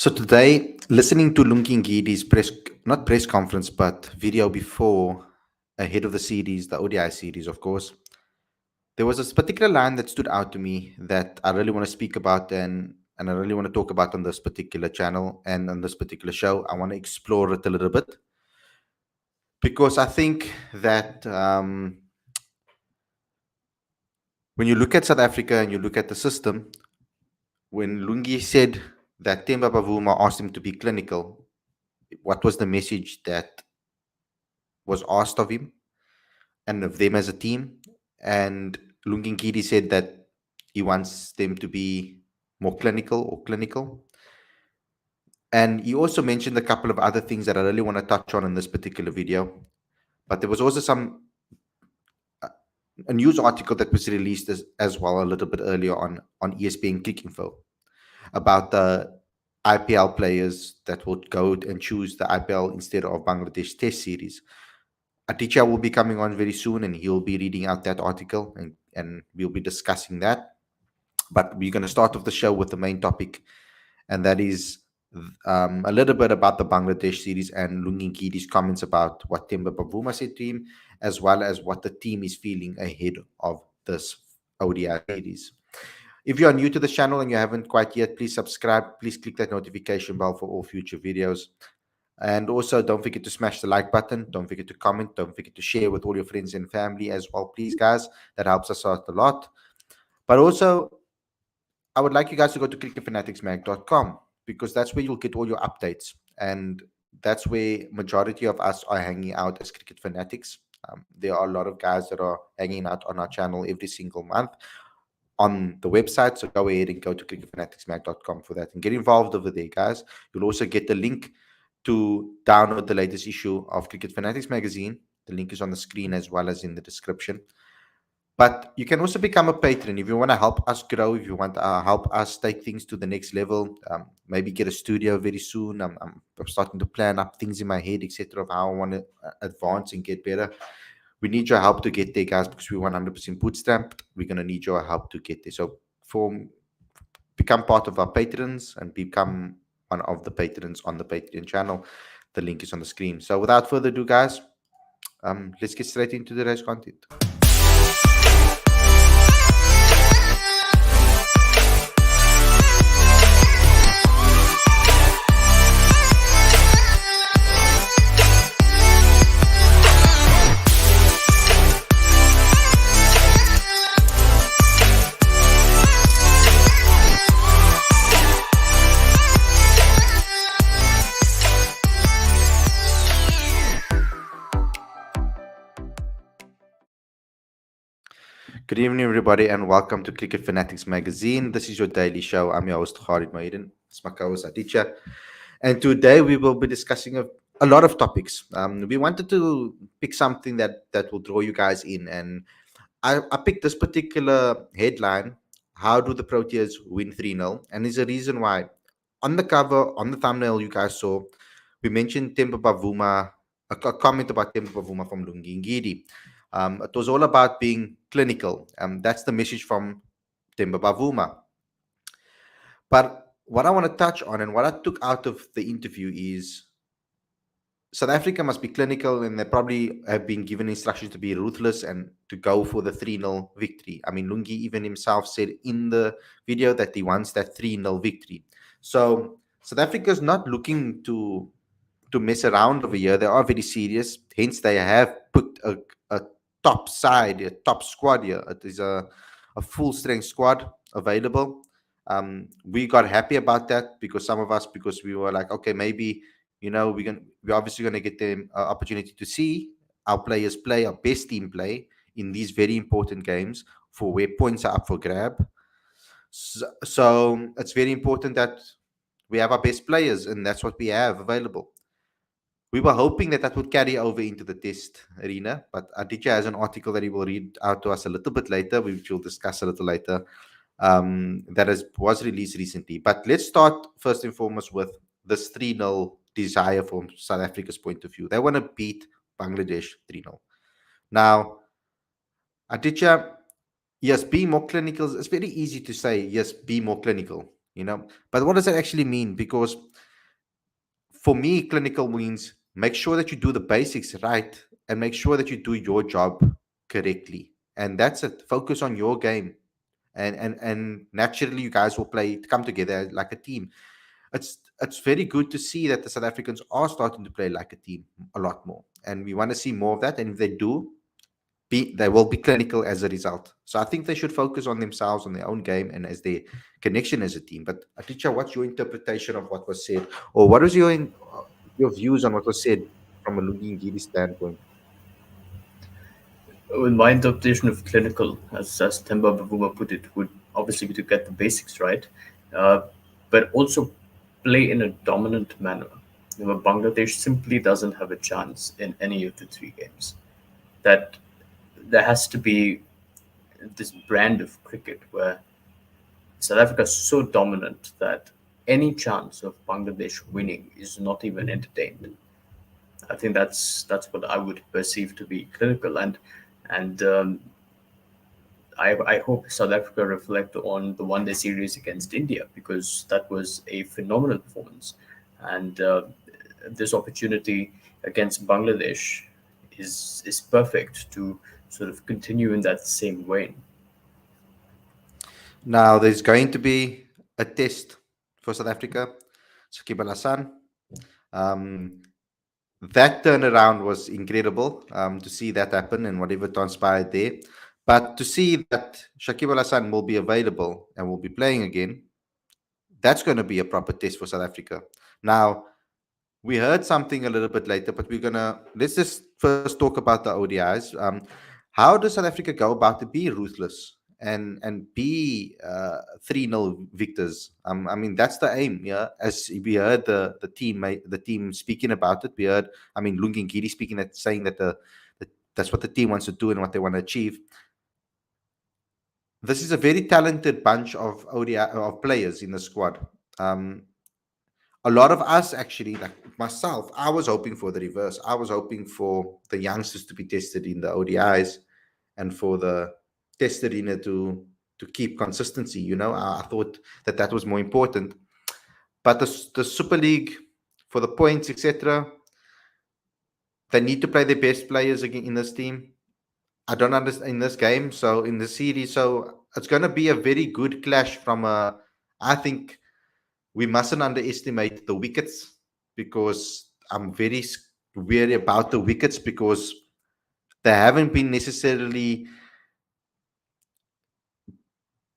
So today, listening to Lungi Ngidi's not press conference, but video before, ahead of the series, the ODI series, of course, there was this particular line that stood out to me that I really want to speak about and I really want to talk about on this particular channel and on this particular show. I want to explore it a little bit because I think that when you look at South Africa and you look at the system, when Lungi said that Temba Bavuma asked him to be clinical, what was the message that was asked of him and of them as a team? And Lungi Ngidi said that he wants them to be more clinical. And he also mentioned a couple of other things that I really want to touch on in this particular video. But there was also uh, a news article that was released as well a little bit earlier on ESPN Cricket Info about the IPL players that would go and choose the IPL instead of Bangladesh Test series. Aticha will be coming on very soon and he'll be reading out that article and we'll be discussing that. But we're going to start off the show with the main topic, and that is a little bit about the Bangladesh series and Lungi Ngidi's comments about what Temba Bavuma said to him, as well as what the team is feeling ahead of this ODI series. If you are new to the channel and you haven't quite yet, please subscribe. Please click that notification bell for all future videos. And also, don't forget to smash the like button. Don't forget to comment. Don't forget to share with all your friends and family as well, please, guys. That helps us out a lot. But also, I would like you guys to go to cricketfanaticsmag.com because that's where you'll get all your updates. And that's where majority of us are hanging out as cricket fanatics. There are a lot of guys that are hanging out on our channel every single month on the website. So go ahead and go to cricketfanaticsmag.com for that and get involved over there, guys. You'll also get the link to download the latest issue of Cricket Fanatics Magazine. The link is on the screen as well as in the description. But you can also become a patron if you want to help us grow, if you want to help us take things to the next level, maybe get a studio very soon. I'm starting to plan up things in my head, etc., of how I want to advance and get better. We need your help to get there, guys, because we're 100% bootstrapped. We're going to need your help to get there. So become part of our patrons and become one of the patrons on the Patreon channel. The link is on the screen. So without further ado, guys, let's get straight into today's content. Good evening, everybody, and welcome to Cricket Fanatics Magazine. This is your daily show. I'm your host, Khalid Maiden. It's my co-host, Aditya. And today we will be discussing a lot of topics. We wanted to pick something that will draw you guys in. And I picked this particular headline, How Do the Proteas Win 3-0? And there's a reason why. On the cover, on the thumbnail you guys saw, we mentioned Temba Bavuma, a comment about Temba Bavuma from Lungi Ngidi. It was all about being clinical. That's the message from Temba Bavuma. But what I want to touch on and what I took out of the interview is South Africa must be clinical, and they probably have been given instructions to be ruthless and to go for the 3-0 victory. I mean, Lungi even himself said in the video that he wants that 3-0 victory. So South Africa is not looking to mess around over here. They are very serious. Hence, they have put a top side, a top squad here. It is a full strength squad available. We got happy about that because because we were like, okay, maybe we're obviously gonna get the opportunity to see our players play, our best team play in these very important games for where points are up for grab. So it's very important that we have our best players, and that's what we have available. We were hoping that would carry over into the test arena, but Aditya has an article that he will read out to us a little bit later, which we'll discuss a little later, was released recently. But let's start first and foremost with this 3-0 desire from South Africa's point of view. They want to beat Bangladesh 3-0. Now, Aditya, yes, be more clinical. It's very easy to say, yes, be more clinical. But what does that actually mean? Because for me, clinical means make sure that you do the basics right and make sure that you do your job correctly. And that's it. Focus on your game. And naturally you guys will come together like a team. It's very good to see that the South Africans are starting to play like a team a lot more. And we want to see more of that. And if they do, they will be clinical as a result. So I think they should focus on themselves, on their own game, and as their connection as a team. But Aticha, what's your interpretation of what was said, or what is your views on what was said from a Lungi Ngidi standpoint? In my interpretation of clinical, as Temba Bavuma put it, would obviously be to get the basics right, uh, but also play in a dominant manner. Bangladesh simply doesn't have a chance in any of the three games. That there has to be this brand of cricket where South Africa is so dominant that any chance of Bangladesh winning is not even entertained. I think that's what I would perceive to be clinical, and I hope South Africa reflect on the one day series against India because that was a phenomenal performance, and this opportunity against Bangladesh is perfect to sort of continue in that same vein. Now there's going to be a test for South Africa. Sakib Al Hassan. Um, that turnaround was incredible to see that happen and whatever transpired there. But to see that Shakib Al Hassan will be available and will be playing again, that's going to be a proper test for South Africa. Now, we heard something a little bit later, but let's just first talk about the ODIs. How does South Africa go about to be ruthless and be 3-0 victors? I mean, that's the aim. Yeah, as we heard the team speaking about it, we heard. I mean, Lungi Ngidi speaking that saying that that's what the team wants to do and what they want to achieve. This is a very talented bunch of ODI of players in the squad. Um, a lot of us actually, like myself, I was hoping for the reverse. I was hoping for the youngsters to be tested in the ODIs and for the tested in it to keep consistency. I thought that was more important. But the Super League for the points, etc., they need to play their best players again in this team. I don't understand in this game. So in the series, so it's going to be a very good clash from a. I think we mustn't underestimate the wickets because I'm very wary about the wickets because they haven't been necessarily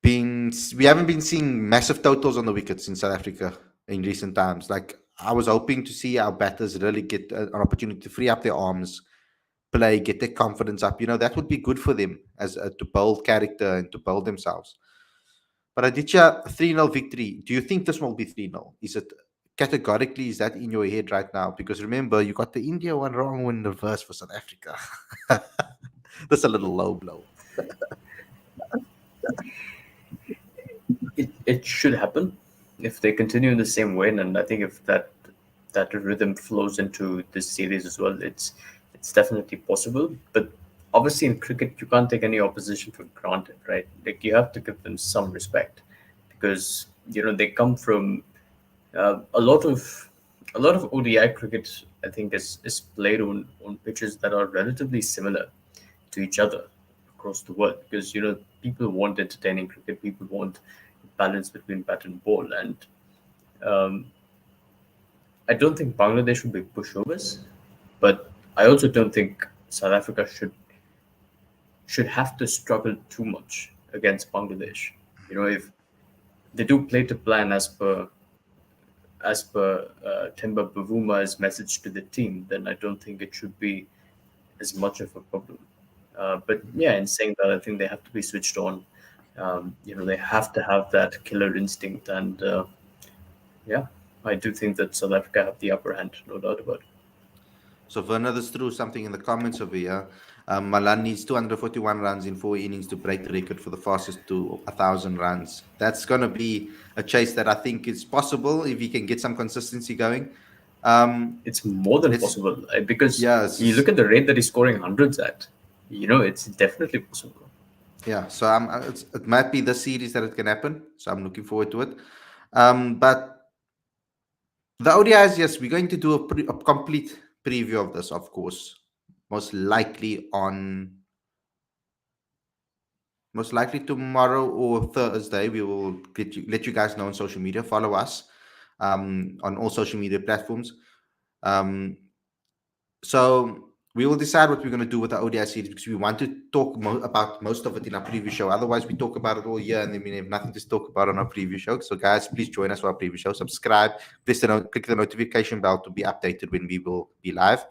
been we haven't been seeing massive totals on the wickets in South Africa in recent times. Like I was hoping to see our batters really get an opportunity to free up their arms, play, get their confidence up. That would be good for them as to build character and to build themselves. But Aditya, 3-0 victory. Do you think this will be 3-0? Is it categorically, is that in your head right now? Because remember, you got the India one wrong in reverse for South Africa. That's a little low blow. It should happen if they continue in the same way, and I think if that rhythm flows into this series as well, it's definitely possible. But obviously, in cricket, you can't take any opposition for granted, right? Like you have to give them some respect because they come from a lot of ODI cricket. I think is played on pitches that are relatively similar to each other across the world because people want entertaining cricket, people want balance between bat and ball, and um, I don't think Bangladesh would be pushovers, but I also don't think South Africa should have to struggle too much against Bangladesh. If they do play to plan as per Temba Bavuma's message to the team, then I don't think it should be as much of a problem. But yeah, in saying that, I think they have to be switched on. They have to have that killer instinct, and yeah, I do think that South Africa have the upper hand, no doubt about it. So Werner just threw something in the comments over here. Malan needs 241 runs in 4 innings to break the record for the fastest to 1,000 runs. That's going to be a chase that I think is possible if he can get some consistency going. It's more than Let's possible because yeah, you look at the rate that he's scoring hundreds at. It's definitely possible. yeah. So it might be the series that it can happen. So I'm looking forward to it. But the ODIs, yes, we're going to do a complete preview of this, of course, most likely on most likely tomorrow or Thursday. We will let you guys know on social media. Follow us on all social media platforms. Um, so we will decide what we're going to do with the ODI series because we want to talk about most of it in our preview show. Otherwise, we talk about it all year and then we have nothing to talk about on our preview show. So, guys, please join us for our preview show. Subscribe, click the notification bell to be updated when we will be live.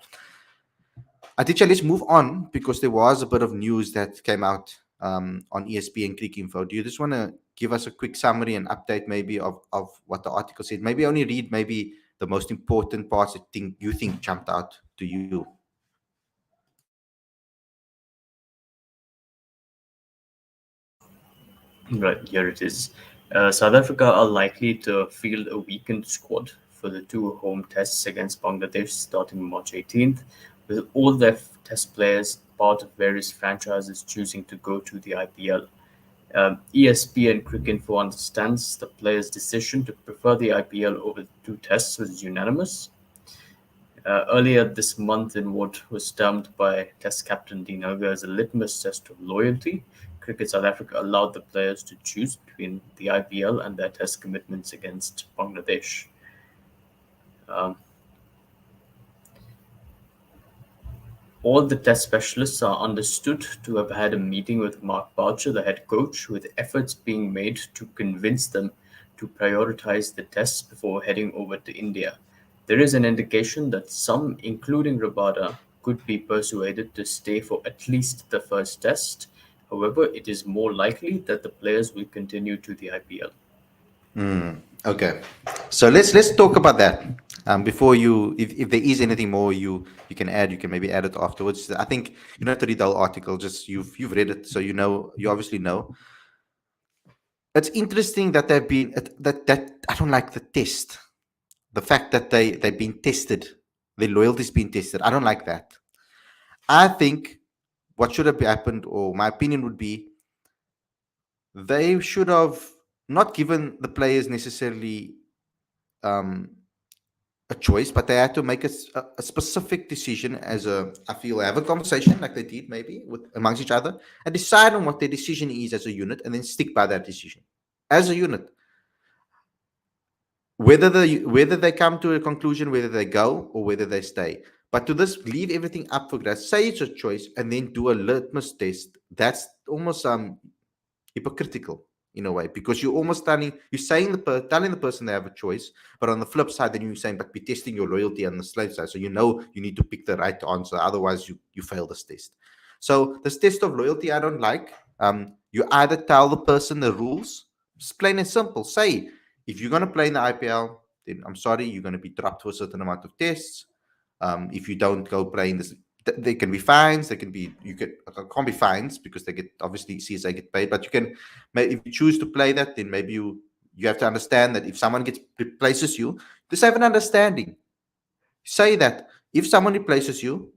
Aditya, let's move on because there was a bit of news that came out on ESPN Cricket Info. Do you just want to give us a quick summary and update maybe of what the article said? Maybe only read maybe the most important parts that you think jumped out to you. Right, here it is. South Africa are likely to field a weakened squad for the two home tests against Bangladesh starting March 18th, with all their test players, part of various franchises, choosing to go to the IPL. ESPN Cricket Info understands the players' decision to prefer the IPL over the two tests was unanimous. Earlier this month, in what was termed by Test captain Dean Elgar as a litmus test of loyalty, Cricket South Africa allowed the players to choose between the IPL and their Test commitments against Bangladesh. Um, all the Test specialists are understood to have had a meeting with Mark Boucher, the head coach, with efforts being made to convince them to prioritize the Tests before heading over to India. There is an indication that some, including Rabada, could be persuaded to stay for at least the first test. However, it is more likely that the players will continue to the IPL. Okay, so let's talk about that. Before you, if there is anything more you can add, you can maybe add it afterwards. I think you don't have to read the whole article. Just you've read it, so you obviously know. It's interesting that they've been that I don't like the test. The fact that they've been tested, their loyalty's been tested. I don't like that. I think what should have happened, or my opinion would be, they should have not given the players necessarily um, a choice, but they had to make a specific decision as I feel, have a conversation like they did maybe with amongst each other and decide on what their decision is as a unit and then stick by that decision as a unit. Whether they come to a conclusion, whether they go or whether they stay. But to this, leave everything up for grabs. Say it's a choice and then do a litmus test. That's almost hypocritical in a way because you're saying telling the person they have a choice, but on the flip side, then you're saying, but be testing your loyalty on the slave side. So you need to pick the right answer, otherwise you fail this test. So this test of loyalty, I don't like. You either tell the person the rules, it's plain and simple. Say if you're going to play in the IPL, then I'm sorry, you're going to be dropped for a certain amount of tests. If you don't go play in this, there can be fines. There can be can't be fines because they get obviously CSA get paid. But you can, if you choose to play that, then maybe you have to understand that if someone replaces you, just have an understanding. Say that if someone replaces you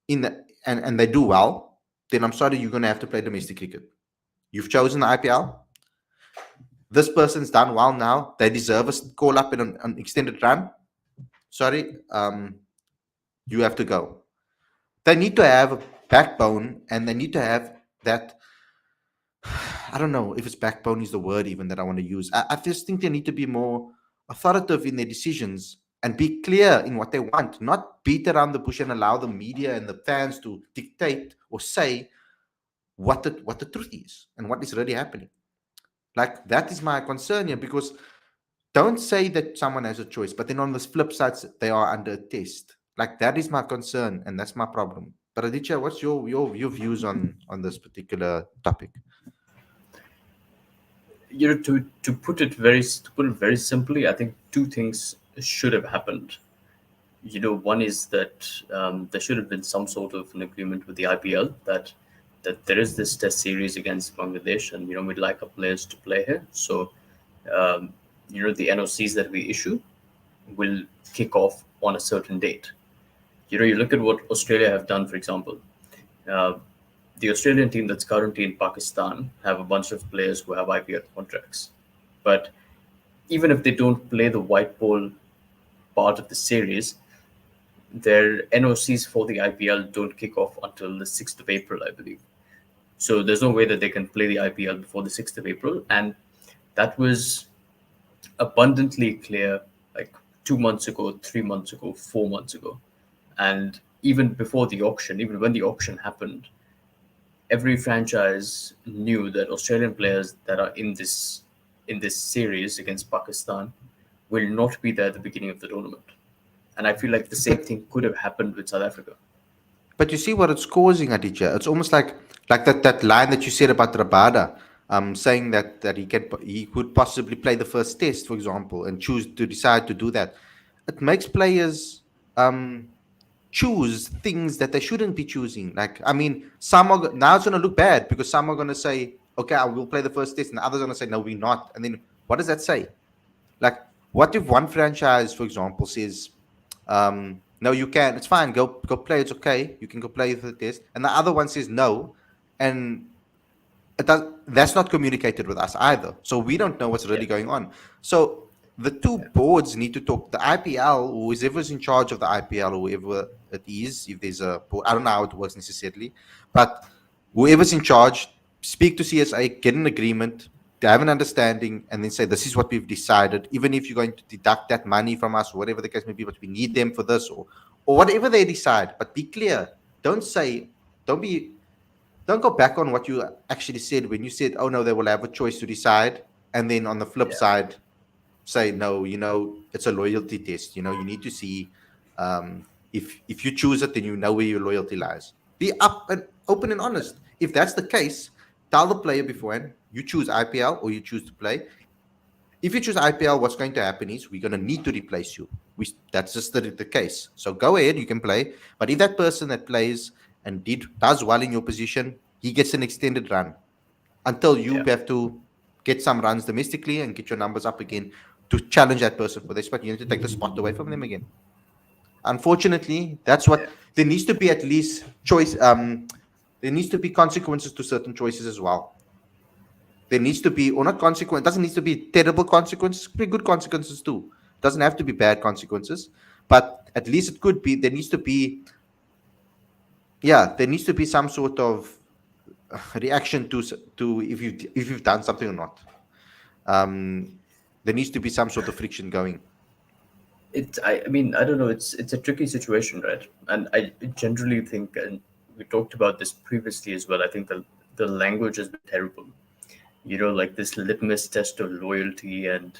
and they do well, then I'm sorry, you're going to have to play domestic cricket. You've chosen the IPL. This person's done well now. They deserve a call up in an extended run. Sorry, you have to go. They need to have a backbone and they need to have that. I don't know if it's backbone is the word even that I want to use. I just think they need to be more authoritative in their decisions and be clear in what they want, not beat around the bush and allow the media and the fans to dictate or say what the truth is and what is really happening. Like that is my concern here because don't say that someone has a choice, but then on the flip side, they are under a test. Like that is my concern, and that's my problem. But Aditya, what's your views on this particular topic? To put it very simply, I think two things should have happened. One is that there should have been some sort of an agreement with the IPL that there is this test series against Bangladesh, and we'd like our players to play here. So, um, the NOCs that we issue will kick off on a certain date. You look at what Australia have done, for example. Uh, the Australian team that's currently in Pakistan have a bunch of players who have IPL contracts, but even if they don't play the white ball part of the series, their NOCs for the IPL don't kick off until the 6th of April, I believe. So there's no way that they can play the IPL before the 6th of April. And that was abundantly clear like 2 months ago, 3 months ago, 4 months ago. And even before the auction, even when the auction happened, every franchise knew that Australian players that are in this series against Pakistan will not be there at the beginning of the tournament. And I feel like the same But thing could have happened with South Africa. But you see what it's causing, Aditya. It's almost like that line that you said about Rabada, saying that he could possibly play the first test, for example, and choose to decide to do that. It makes players um, choose things that they shouldn't be choosing. Like, I mean, now it's going to look bad because some are going to say, "Okay, I will play the first test," and the others are going to say, "No, we're not." And then what does that say? Like, what if one franchise, for example, says, "No, you can. It's fine. Go play. It's okay. You can go play the test," and the other one says no, and that's not communicated with us either. So we don't know what's Yeah, really going on. So the two yeah, boards need to talk. The IPL, whoever's in charge of the IPL, or whoever it is, if there's a board, I don't know how it works necessarily, but whoever's in charge, speak to CSA, get an agreement, to have an understanding, and then say, this is what we've decided. Even if you're going to deduct that money from us, or whatever the case may be, but we need them for this, or whatever they decide. But be clear. Don't say, don't be don't go back on what you actually said when you said, "Oh no, they will have a choice to decide," and then on the flip yeah, side, say, "No, it's a loyalty test. You need to see if you choose it, then you know where your loyalty lies. Be up and open and honest. If that's the case, tell the player beforehand you choose IPL or you choose to play. If you choose IPL, what's going to happen is we're going to need to replace you. That's just the case. So go ahead, you can play. But if that person that plays and does well in your position, he gets an extended run until you yeah, have to get some runs domestically and get your numbers up again to challenge that person for their spot. You need to take the spot away from them again. Unfortunately, that's yeah, what there needs to be at least choice. There needs to be consequences to certain choices as well. There needs to be, or not consequence, it doesn't need to be terrible consequences, it could be good consequences too. It doesn't have to be bad consequences, but at least it could be, there needs to be, yeah, there needs to be some sort of reaction to if you've done something or not. Um, there needs to be some sort of friction going. I mean, I don't know. It's a tricky situation, right? And I generally think, and we talked about this previously as well. I think the language has been terrible. Like this litmus test of loyalty, and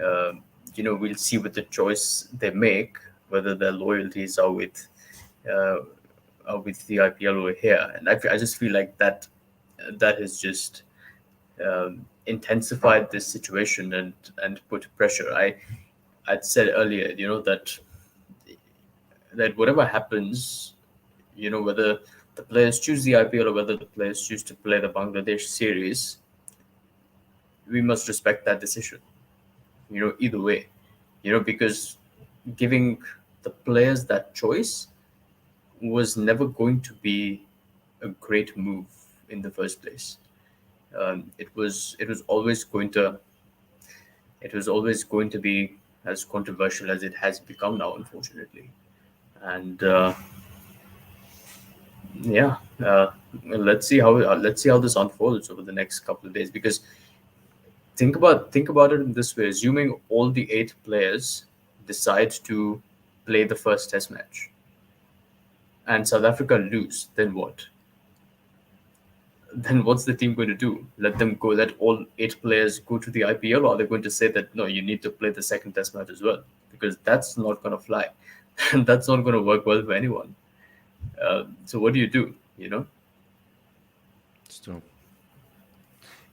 uh, we'll see with the choice they make whether their loyalties uh, are with the IPL over here. And I just feel like that has just intensified this situation and put pressure. I'd said earlier, that whatever happens, whether the players choose the IPL or whether the players choose to play the Bangladesh series, we must respect that decision. Either way, because giving the players that choice was never going to be a great move in the first place. It was always going to be as controversial as it has become now, unfortunately. And yeah, let's see how this unfolds over the next couple of days. Because think about it in this way: assuming all the 8 players decide to play the first Test match, and South Africa lose, then what? Then what's the team going to do? Let them go? Let all 8 players go to the IPL, or are they going to say that no, you need to play the second Test match as well? Because that's not going to fly, and that's not going to work well for anyone. So what do you do? It's true.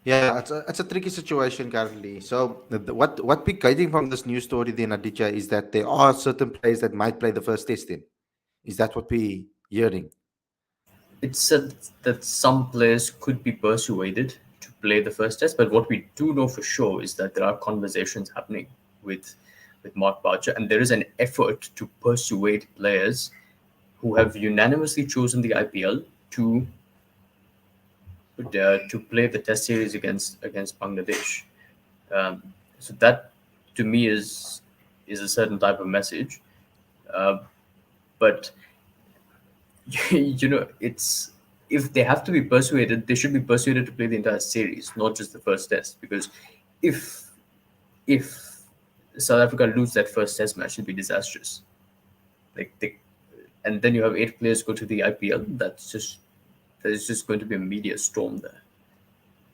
Yeah, it's a tricky situation currently. So what we're getting from this news story then, Aditya, is that there are certain players that might play the first test then. Is that what we're hearing? It's said that some players could be persuaded to play the first Test, but what we do know for sure is that there are conversations happening with Mark Barcher, and there is an effort to persuade players who have unanimously chosen the IPL to play the Test series against Bangladesh. Um, so to me is a certain type of message. Uh, but it's if they have to be persuaded, they should be persuaded to play the entire series, not just the first test. Because if if South Africa lose that first test match, it'll be disastrous. Like they, and then you have 8 players go to the IPL. There's just going to be a media storm there,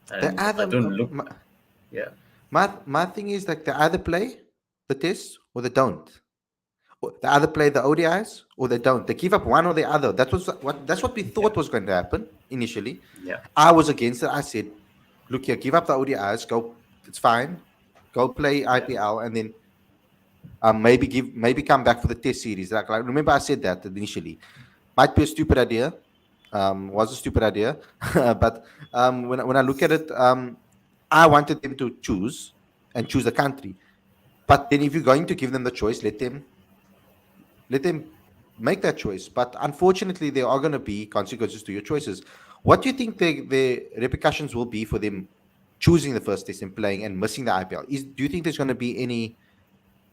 They and I either don't look. Yeah, my thing is like they either play the test or they don't. They either play the ODIs or they don't. They give up one or the other. That's what we yeah, thought was going to happen initially. yeah, I was against it. I said, look here, give up the ODIs, go. It's fine. Go play yeah, IPL and then maybe come back for the test series. Like remember I said that initially. Might be a stupid idea. Was a stupid idea, but when I look at it, I wanted them to choose the country. But then if you're going to give them the choice, let them make that choice. But unfortunately, there are going to be consequences to your choices. What do you think the repercussions will be for them choosing the first test and playing and missing the IPL? Do you think there's going to be any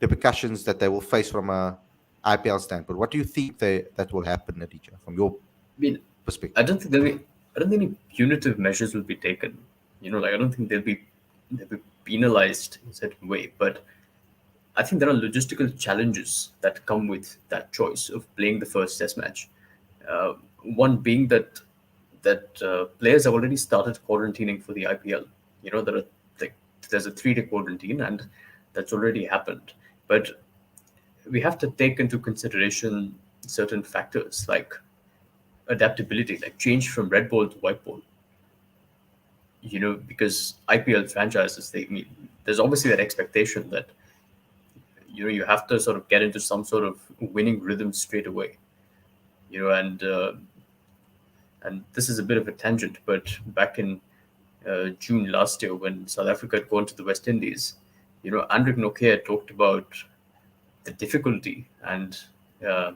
repercussions that they will face from a IPL standpoint? What do you think that will happen, Nadija, from your I mean, I perspective? don't think there'll be. I don't think any punitive measures will be taken. Like I don't think they'll be penalized in a certain way. But I think there are logistical challenges that come with that choice of playing the first Test match. Uh, One being that players have already started quarantining for the IPL. There are like there's a 3-day quarantine, and that's already happened. But we have to take into consideration certain factors like adaptability, like change from red ball to white ball. Because IPL franchises, there's obviously that expectation that you have to sort of get into some sort of winning rhythm straight away. And this is a bit of a tangent, but back in June last year when South Africa had gone to the West Indies, Andrik Nokia talked about the difficulty and uh,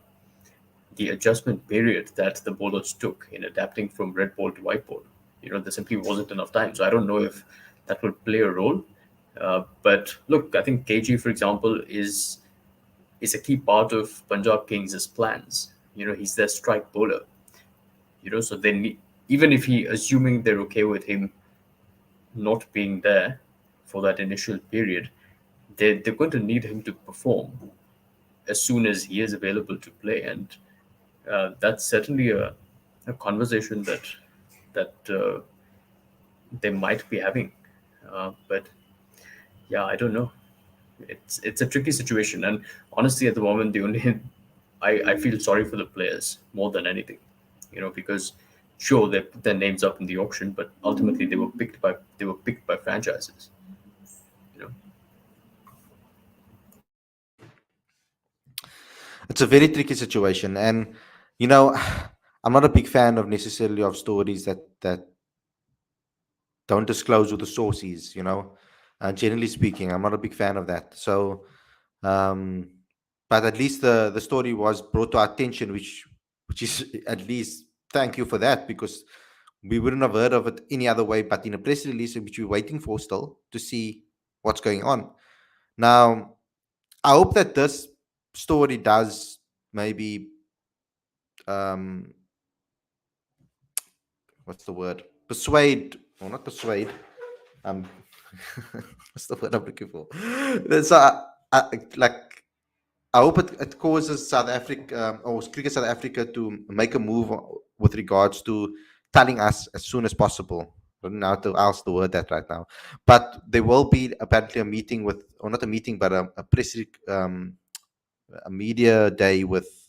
the adjustment period that the bowlers took in adapting from red ball to white ball. There simply wasn't enough time. So I don't know if that will play a role. But look, I think KG, for example, is a key part of Punjab Kings' plans. He's their strike bowler. So even if assuming they're okay with him not being there for that initial period, they're going to need him to perform as soon as he is available to play. And that's certainly a conversation that they might be having. But yeah, I don't know. It's a tricky situation, and honestly, at the moment, the only I feel sorry for the players more than anything, because sure they put their names up in the auction, but ultimately they were picked by franchises, you know. It's a very tricky situation, and you know, I'm not a big fan of necessarily of stories that don't disclose who the source is. Generally speaking, I'm not a big fan of that. So, um, but at least the story was brought to our attention, which is at least thank you for that, because we wouldn't have heard of it any other way but in a press release, which we're waiting for still to see what's going on. Now, I hope that this story does maybe um what's the word, persuade, or not persuade, um what's the word I'm looking for. So like I hope it causes South Africa, or Cricket South Africa, to make a move with regards to telling us as soon as possible. I don't know how to else the word that right now, but there will be apparently a meeting with, or not a meeting, but a a media day with,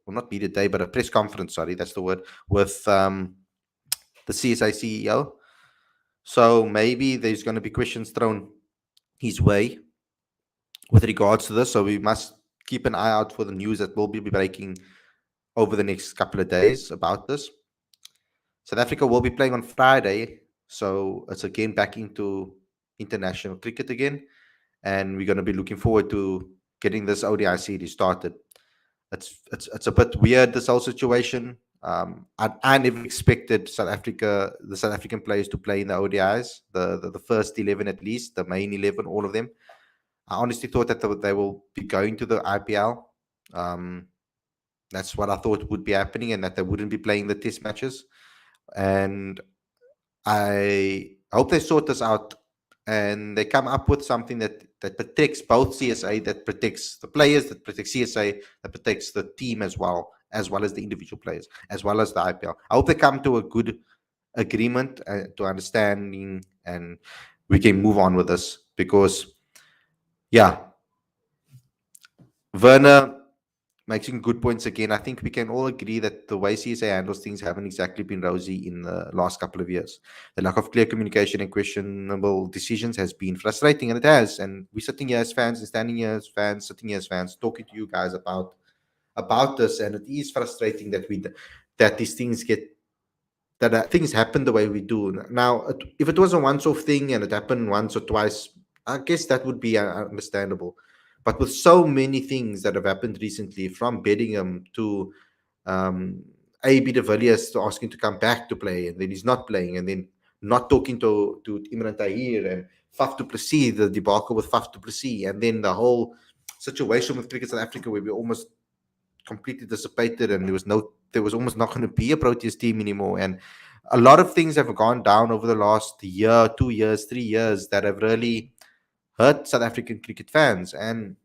well, not media day, but a press conference. Sorry, that's the word, with the CSI CEO. So maybe there's going to be questions thrown his way with regards to this. So we must keep an eye out for the news that will be breaking over the next couple of days about this. South Africa will be playing on Friday, so it's again back into international cricket again, and we're going to be looking forward to getting this ODI series started. It's a bit weird, this whole situation. I never expected the South African players to play in the ODIs, the first 11 at least, the main 11, all of them. I honestly thought that they will be going to the IPL. Um, that's what I thought would be happening, and that they wouldn't be playing the test matches. And I hope they sort this out and they come up with something that protects both CSA, that protects the players, that protects CSA, that protects the team as well as the individual players, as well as the IPL. I hope they come to a good agreement, to understanding, and we can move on with this because, yeah, Werner making good points again. I think we can all agree that the way CSA handles things haven't exactly been rosy in the last couple of years. The lack of clear communication and questionable decisions has been frustrating, and it has. And we're sitting here as fans and standing here as fans, sitting here as fans, talking to you guys about this, and it is frustrating that these things get that things happen the way we do now. If it was a once-off thing and it happened once or twice, I guess that would be understandable. But with so many things that have happened recently, from Bedingham to AB de Villiers to asking to come back to play, and then he's not playing, and then not talking to Imran Tahir, and Faf du Plessis, the debacle with Faf du Plessis, and then the whole situation with Cricket South Africa where we almost completely dissipated, and there was almost not going to be a Proteas team anymore. And a lot of things have gone down over the last year, 2 years, 3 years that have really hurt South African cricket fans. And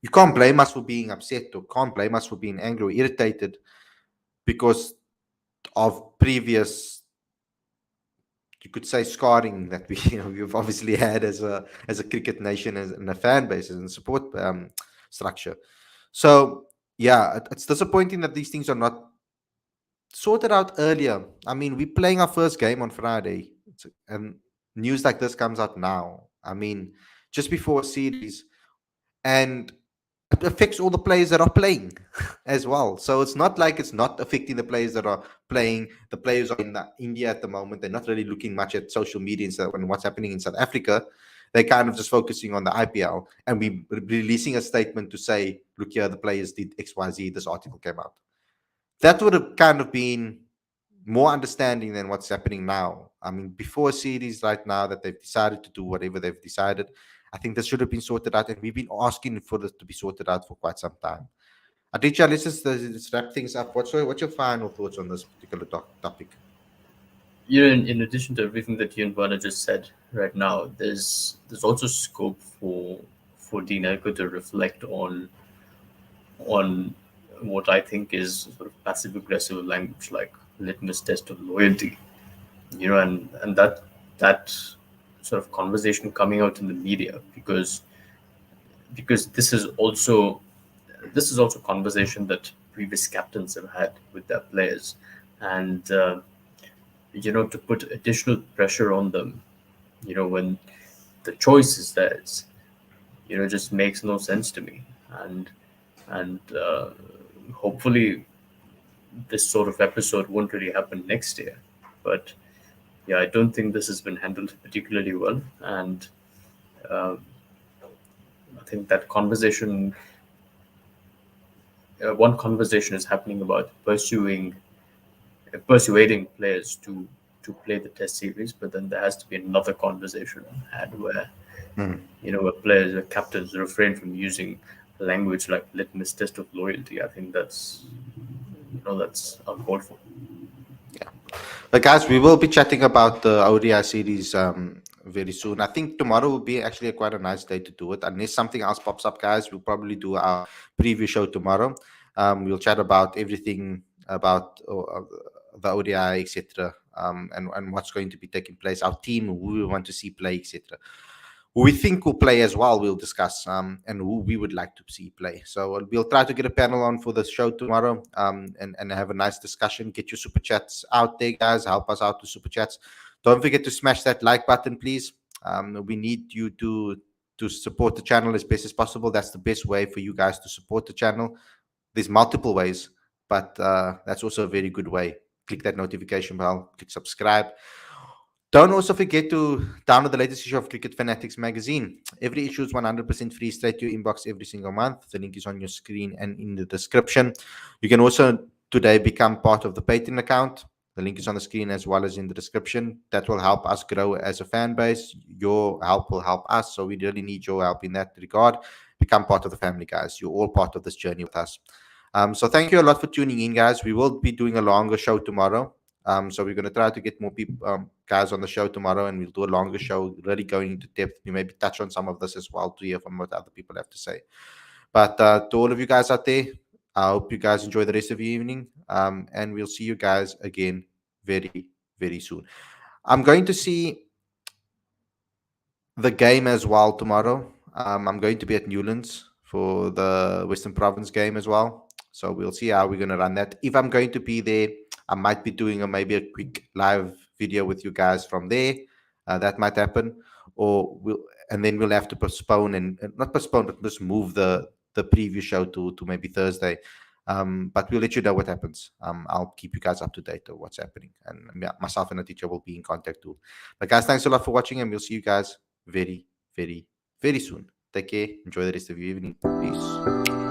you can't blame us for being upset, or can't blame us for being angry or irritated because of previous, you could say, scarring that we've obviously had as a cricket nation, and a fan base and support structure. So yeah, it's disappointing that these things are not sorted out earlier. I mean, we're playing our first game on Friday, and news like this comes out now. I mean, just before a series, and it affects all the players that are playing as well. So it's not like it's not affecting the players that are playing. The players are in India at the moment. They're not really looking much at social media and what's happening in South Africa. They're kind of just focusing on the IPL, and we releasing a statement to say, look here, the players did XYZ. This article came out. That would have kind of been more understanding than what's happening now. I mean, before a series right now that they've decided to do whatever they've decided, I think this should have been sorted out, and we've been asking for this to be sorted out for quite some time. Aditya, let's wrap things up. What's your final thoughts on this particular topic? In addition to everything that you and Werner just said right now, there's also scope for Dineko to reflect on what I think is sort of passive aggressive language, like litmus test of loyalty, and that sort of conversation coming out in the media, because this is also conversation that previous captains have had with their players, and to put additional pressure on them, when the choice is theirs, just makes no sense to me. And hopefully this sort of episode won't really happen next year. But yeah, I don't think this has been handled particularly well, and I think that one conversation is happening about persuading players to play the test series, but then there has to be another conversation had where where players, where captains refrain from using language like litmus test of loyalty. I think that's uncalled for. Yeah. But guys, we will be chatting about the ODI series very soon. I think tomorrow will be actually quite a nice day to do it. Unless something else pops up, guys, we'll probably do our preview show tomorrow. We'll chat about everything about the ODI, etc., and what's going to be taking place, our team, who we want to see play, etc. Who we think will play as well, we'll discuss, and who we would like to see play. So we'll try to get a panel on for the show tomorrow, and have a nice discussion. Get your super chats out there, guys. Help us out with super chats. Don't forget to smash that like button, please. We need you to support the channel as best as possible. That's the best way for you guys to support the channel. There's multiple ways, but that's also a very good way. Click that notification bell, click subscribe. Don't also forget to download the latest issue of Cricket Fanatics Magazine. Every issue is 100% free, straight to your inbox every single month. The link is on your screen and in the description. You can also today become part of the Patron account. The link is on the screen as well as in the description. That will help us grow as a fan base. Your help will help us. So we really need your help in that regard. Become part of the family, guys. You're all part of this journey with us. So thank you a lot for tuning in, guys. We will be doing a longer show tomorrow. So we're going to try to get more people, guys, on the show tomorrow, and we'll do a longer show, really going into depth. We maybe touch on some of this as well to hear from what other people have to say. But to all of you guys out there, I hope you guys enjoy the rest of your evening. And we'll see you guys again very, very soon. I'm going to see the game as well tomorrow. I'm going to be at Newlands for the Western Province game as well. So we'll see how we're going to run that. If I'm going to be there, I might be doing maybe a quick live video with you guys from there. That might happen, and then we'll have to postpone and not postpone, but just move the previous show to maybe Thursday. But we'll let you know what happens. I'll keep you guys up to date of what's happening, and myself and the teacher will be in contact too. But guys, thanks a lot for watching, and we'll see you guys very, very, very soon. Take care. Enjoy the rest of your evening. Peace.